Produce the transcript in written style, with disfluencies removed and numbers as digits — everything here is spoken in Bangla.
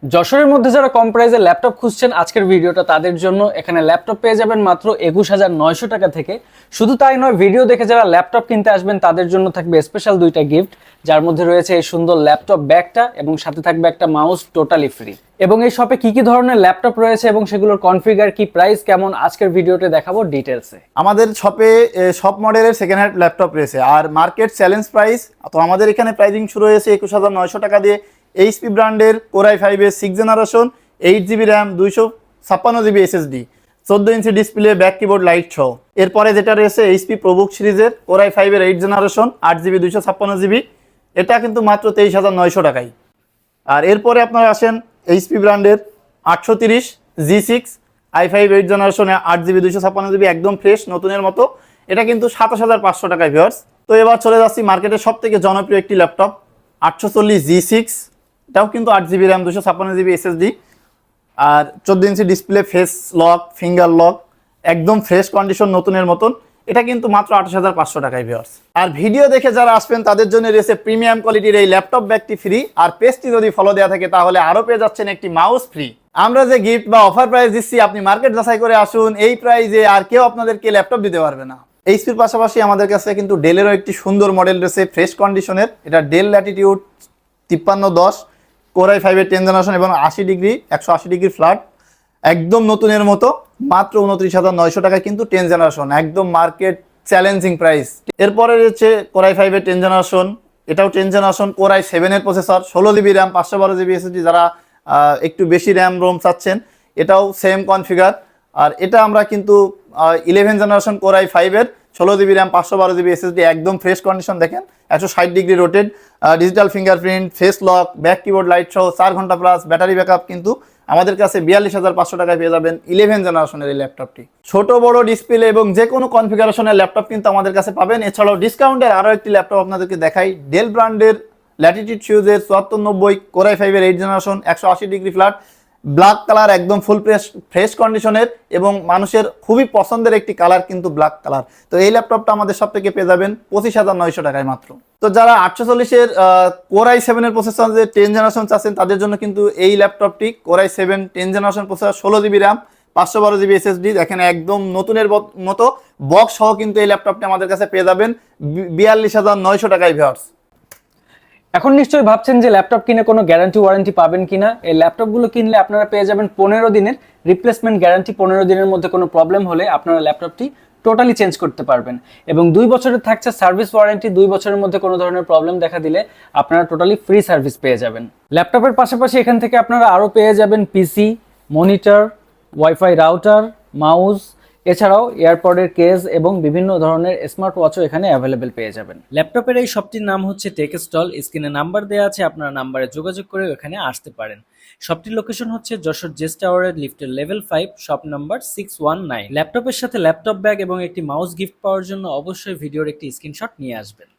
যশোরের মধ্যে যারা কম প্রাইসে ল্যাপটপ খুঁজছেন আজকের ভিডিওটা তাদের জন্য। এখানে ল্যাপটপ পেয়ে যাবেন মাত্র 21,900 টাকা থেকে। শুধু তাই নয়, ভিডিও দেখে যারা ল্যাপটপ কিনতে আসবেন তাদের জন্য থাকবে স্পেশাল দুইটা গিফট, যার মধ্যে রয়েছে এই সুন্দর ল্যাপটপ ব্যাগটা এবং সাথে থাকবে একটা মাউস টোটালি ফ্রি। এবং এই শপে কি কি ধরনের ল্যাপটপ রয়েছে এবং সেগুলোর কনফিগার কি, প্রাইস কেমন, আজকের ভিডিওতে দেখাবো ডিটেলসে। আমাদের শপে সব মডেলের সেকেন্ড হ্যান্ড ল্যাপটপ রয়েছে আর মার্কেট চ্যালেঞ্জ প্রাইস। তো আমাদের এখানে প্রাইসিং শুরু হয়েছে 21,900 টাকা দিয়ে। এইচপি ব্র্যান্ডের Core i5 এর 6th generation, 8GB RAM, 256GB SSD, 14 inch display, back keyboard light সহ। এরপরে যেটা রয়েছে এইচপি প্রবুক সিরিজের Core i5 এর 8th জেনারেশন, 8GB 256GB, এটা কিন্তু মাত্র 23,900 টাকায়। আর এরপরে আপনারা আসেন এইচপি ব্র্যান্ডের 830 G6 i5 8th জেনারেশনে, 8GB 256GB, একদম ফ্রেশ নতুনের মতো। এটা কিন্তু 27,500 টাকায় ভিউয়ার্স। তো এবার চলে যাচ্ছি মার্কেটের সব থেকে জনপ্রিয় একটি ল্যাপটপ 840 G6, এটাও কিন্তু 8GB র্যাম, 256GB SSD আর 14 inch display, face lock, finger lock, একদম ফ্রেশ কন্ডিশন নতুনের মতন। এটা কিন্তু মাত্র 28,500 টাকায় ভিউয়ার্স। আর ভিডিও দেখে যারা আসবেন তাদের জন্য রয়েছে প্রিমিয়াম কোয়ালিটির এই ল্যাপটপ ব্যাগটি ফ্রি। আর পেজটি যদি ফলো দেওয়া থাকে তাহলে আরও পেয়ে যাচ্ছেন একটি মাউস ফ্রি। আমরা যে গিফট বা অফার প্রাইস দিচ্ছি আপনি মার্কেট যাচাই করে আসুন, এই প্রাইসে আর কেউ আপনাদেরকে ল্যাপটপ দিতে পারবে না। এইচপির পাশাপাশি আমাদের কাছে কিন্তু ডেলেরও একটি সুন্দর মডেল রয়েছে ফ্রেশ কন্ডিশনের। এটা ডেল ল্যাটিটিউড 5310 Core i5 এর 10th জেনারেশন এবং 180 ডিগ্রি ফ্ল্যাট, একদম নতুনের মতো, মাত্র 29,900 টাকায় কিন্তু 10th জেনারেশন, একদম মার্কেট চ্যালেঞ্জিং প্রাইস। এরপরে রয়েছে Core i5 এর 10th জেনারেশন, এটাও 10th জেনারেশন, Core i7 এর processor, 16GB RAM, 512GB SSD, যারা একটু বেশি র্যাম রোম চাচ্ছেন এটাও সেম কনফিগার। আর এটা আমরা কিন্তু 11th জেনারেশন Core i5 এর 16GB র্যাম, 512GB SSD, একদম ফ্রেশ কন্ডিশন। দেখেন 160 degree রোটেড, digital fingerprint, face lock, back keyboard light সহ 4 ঘন্টা প্লাস ব্যাটারি ব্যাকআপ। কিন্তু আমাদের কাছে 42,500 টাকায় পেয়ে যাবেন 11th জেনারেশনের এই ল্যাপটপটি। ছোট বড় ডিসপ্লে এবং যে কোনো কনফিগারেশনের ল্যাপটপ কিন্তু আমাদের কাছে পাবেন। এছাড়াও ডিসকাউন্টের আরও একটি ল্যাপটপ আপনাদেরকে দেখাই, ডেল ব্র্যান্ডের ল্যাটিটিউড সিরিজের 7490 Core i5 এর 8th generation, 180 degree flat, black colour, একদম ফুল ফ্রেশ কন্ডিশনের এবং মানুষের খুবই পছন্দের একটি কালার কিন্তু ব্ল্যাক কালার। তো এই ল্যাপটপটা আমাদের সব থেকে পেয়ে যাবেন 25,900 টাকায় মাত্র। তো যারা 840 এর Core i7 এর প্রসেসর যে 10th জেনারেশন চাচ্ছেন তাদের জন্য কিন্তু এই ল্যাপটপটি Core i7 10th generation processor, 16GB RAM, 512GB SSD, দেখেন একদম নতুনের মতো বক্স সহ কিন্তু এই ল্যাপটপটি আমাদের কাছে পেয়ে যাবেন 42,900 টাকায় ভিউয়ার্স। এখন নিশ্চয়ই ভাবছেন যে ল্যাপটপ কিনে কোনো গ্যারান্টি ওয়ারেন্টি পাবেন কিনা। এই ল্যাপটপগুলো কিনলে আপনারা পেয়ে যাবেন 15 দিনের রিপ্লেসমেন্ট গ্যারান্টি। 15 দিনের মধ্যে কোনো প্রবলেম হলে আপনারা ল্যাপটপটি টোটালি চেঞ্জ করতে পারবেন। এবং 2 বছরের থাকছে সার্ভিস ওয়ারেন্টি। 2 বছরের মধ্যে কোনো ধরনের প্রবলেম দেখা দিলে আপনারা টোটালি ফ্রি সার্ভিস পেয়ে যাবেন। ল্যাপটপের পাশাপাশি এখান থেকে আপনারা আরও পেয়ে যাবেন পিসি, মনিটর, ওয়াইফাই রাউটার, মাউস, এছাড়াও এয়ারপডের কেস এবং বিভিন্ন ধরনের স্মার্ট ওয়াচও এখানে অ্যাভেলেবেল পেয়ে যাবেন। ল্যাপটপের এই শপটির নাম হচ্ছে টেক স্টল। স্ক্রিনে নাম্বার দেওয়া আছে, আপনারা নাম্বারে যোগাযোগ করে এখানে আসতে পারেন। শপটির লোকেশন হচ্ছে যশোর জেস টাওয়ারের লিফটের লেভেল 5, শপ নাম্বার 619। ল্যাপটপের সাথে ল্যাপটপ ব্যাগ এবং একটি মাউস গিফট পাওয়ার জন্য অবশ্যই ভিডিওর একটি স্ক্রিনশট নিয়ে আসবেন।